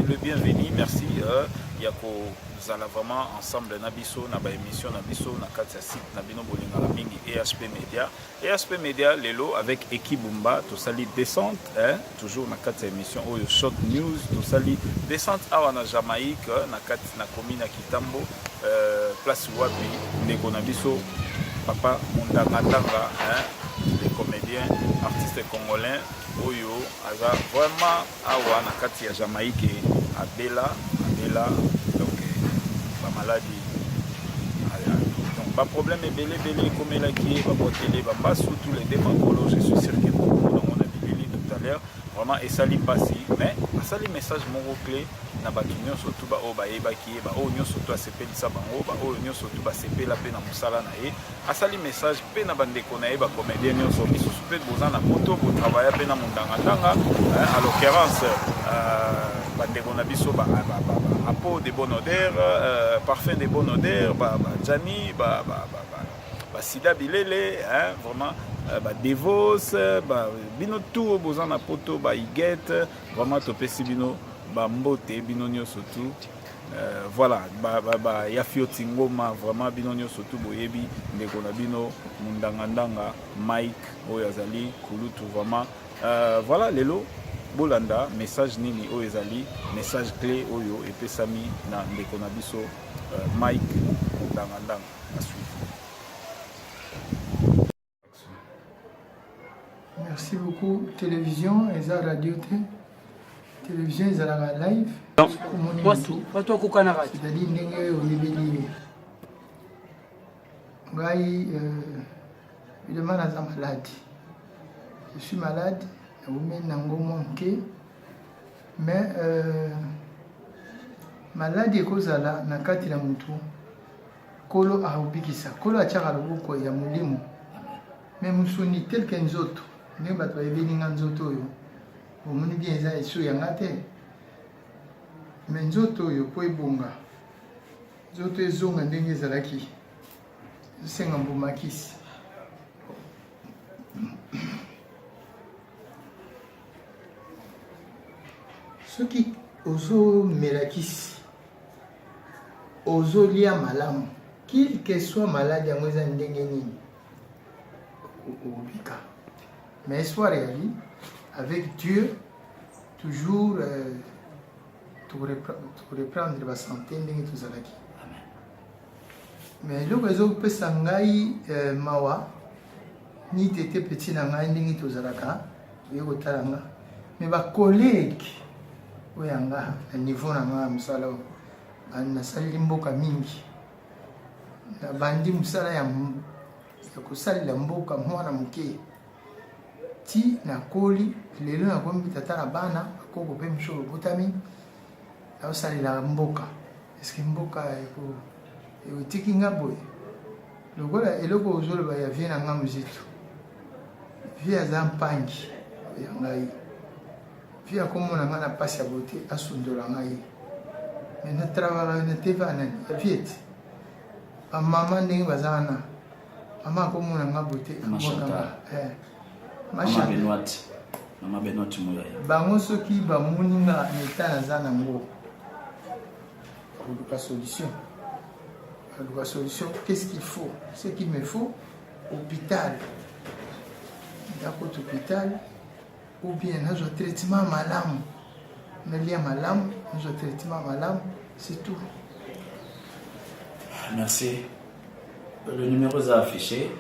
le bienvenu. Merci. Yako nous allons vraiment ensemble na biso na ba émission na biso na kati ya site na bino bolinga la mingi EHP Media. EHP Media lelo avec Ekibumba to sali descente toujours na kati ya émission Oyo Short News to sali descente awa na Jamaïque na kati na commune ya Kitambo place wapi ndeko na biso Papa Mundangatanga les comédiens artistes congolais Oyo aza vraiment awa na kati ya Jamaïque abela donc pas maladie donc pas problème et belé comme elle qui va porter les bambas sous tous les démagogos je suis sûr que on a dit tout à l'heure vraiment et ça li passi mais ça les messages mon clé na batunyo surtout ba o ba eba ki ba o nyo surtout a sepeli sa bango ba o nyo surtout ba sepela pe na musala na ye asali message pe na bandeko na ye ba comédien nyo so biso super bozan na moto pour travailler pe na mundanga à l'occurrence bandeko na biso ba peau de bonne odeur parfum de bonne odeur ba Jani ba Sida Bilele vraiment ba Devos ba bino tout bozan na poto ba Iguette vraiment topesi bino ba mbote bino nyonso tout voilà ba ya fioti ngoma vraiment bino nyonso tout boyebi ndeko na bino mundanga Mike oyo azali kulutu vraiment voilà lelo bolanda message nini oyo ezali message clé oyo epesami na ndeko na biso Mike mundanga à suivre. Merci beaucoup télévision et za radio télévision ezalaka live watu wakukana kati c'est-à-dire ndenge oyebeli ngai évidemment naza malade je suis malade naumeli nango mwa moke mais maladi ekozala na kati na motu kolo akobikisa kolo atiaka loboko ya molimo mais mosuni telke nzoto ndenge bato bayebeli nga nzoto oyo omoni bien eza eso yanga te me nzoto oyo po ebonga nzoto ezonga ndenge ezalaki ezosenga mbumakisi soki ozomela kisi ozolia malamu quel que soit malade yango eza ndenge nini obika mais espoir ya vie avec Dieu toujours reprendre la santé ndenge tozalaki mais eloko ezopesa ngai mawa ni tete petit na ngai ndenge tozalaka oye kotala nga mais bacollègue oyo yanga na niveau na nga ya mosala oyo nasaleli mboka mingi nabandi mosala ya kosalela mboka mwana moke ti nakoli lelo nakomi tata na bana akoko mpe mosu lobotami naosalela mboka eske mboka ekotiki nga boye lokola eloko ozoloba ya vie na nga mozitu vie aza mpangi ya ngai vie akomona nga na mpasi ya bote asundola ngai me natravaka na teva nani ya vie ete bamama ndenge baza wana mama akomona nga bote Mama Benoît Moulaya. Bango soki bamoni nga état naza nango la solution. La solution, qu'est-ce qu'il faut? Ce qu'il me faut, hôpital. D'accord, hôpital, ou bien un traitement malam. On lia malam, un traitement malam, c'est tout. Merci. Le numéro est affiché.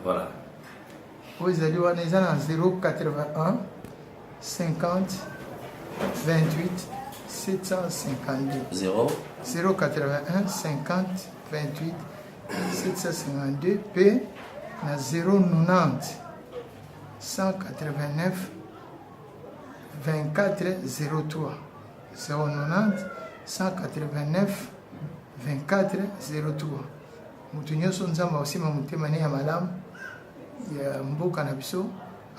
Voilà. Vous allez voir les gens en 081 50 28 752. 081 50 28 752 P na 090 189 24 03 090 189 24 03. Mutu nyonso nzamba osima mutema ne ya malamu ya mboka na biso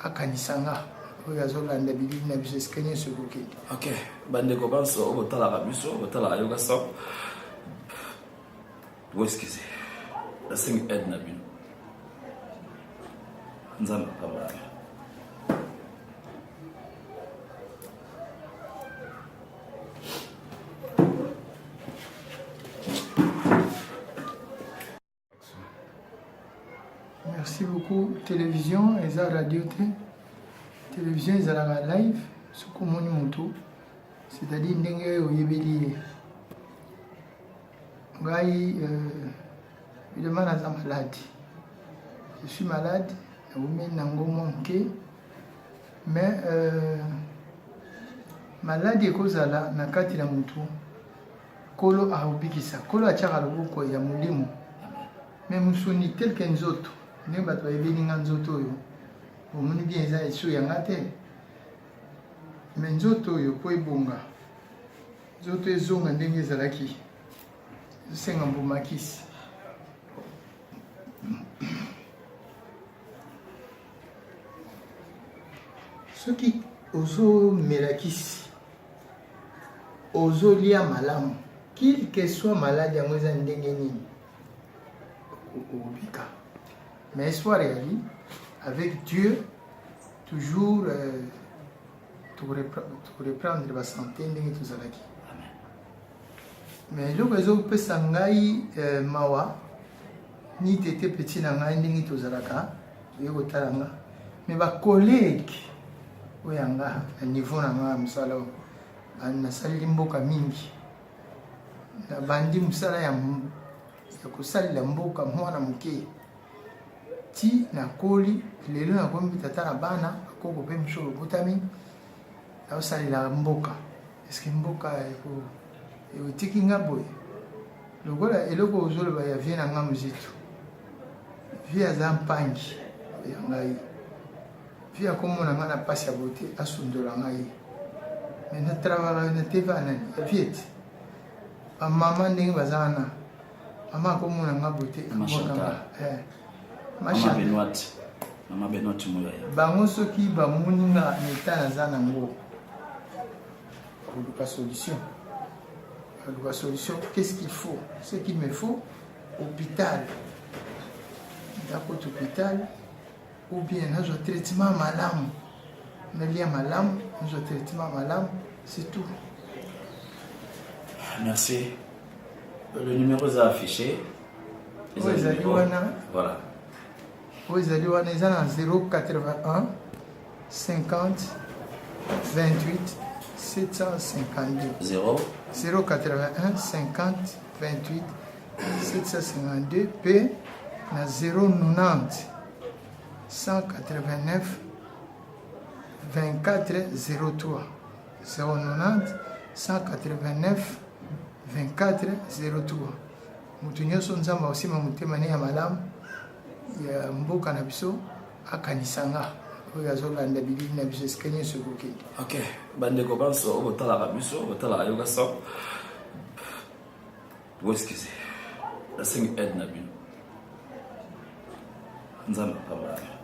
akanisanga oyo azolanda bilili na biso eskenye sokoki. Ok, bandeko banso obotalaka biso obotalaka yoka sa weskize asingi aide na bino nzamba kabala beaucoup télévision et la radio télévision ils la live ce qu'on montre c'est-à-dire ndenge oyebeli ngai évidemment naza malade je suis malade naumi nango manqué mais maladi ekozala na kati na mutu kolo aobikisa kolo atiaka loboko ya molimo me musuni telke nzoto ndenge bato bayebelinga nzoto oyo omoni bien eza esu yanga te me nzoto oyo po ebonga nzoto ezonga ndenge ezalaki ezosenga mbumakisi soki ozomela kisi ozolia malamu qu'il que soit malade yango eza ndenge nini obika mais espoir ezali avec Dieu toujours reprendre la santé ndenge tozalaki mais eloko ezopesa ngai mawa ni tete petit na ngai ndenge tozalaka oye kotala nga mais bacollègue oyo yanga na niveau na nga ya mosala oyo nasaleli mboka mingi nabandi mosala ya kosalela mboka mwana moke ti nakoli lelo nakomi tata na bana bakoko mpe mosu lobotami naosalela mboka eske mboka ekotiki nga boye lokola eloko ozoloba ya vie na nga mozitu vie aza mpangi ya ngai vie akomona nga na pasi ya bote asundola ngai me natravaka na teva nani ya vie ti bamama ndenge baza wana mama akomona nga bote Mama Benoît Moya bango soki bamoni nga na eta naza nango koluka solution qu'est-ce qu'il faut ce qu'il me faut hôpital ndakota hôpital ou bien nazwa traitement malamu nalia malamu nazwa traitement malamu c'est tout. Merci. Le numéro est affiché. Voilà. Vous allez voir 081 50 28 752. 081 50 28 752 P na 090 189 24 03 090 189 24 03. Mutu nyonso nzambe osima motema ne ya malamu ya mboka na biso akanisanga oyo azolanda bilili na biso esika nyonso ekokende. Ok, bandeko banso okotalaka biso okotalaka yoka sa boeskize nasengi aide na bino nzambe apambolaka.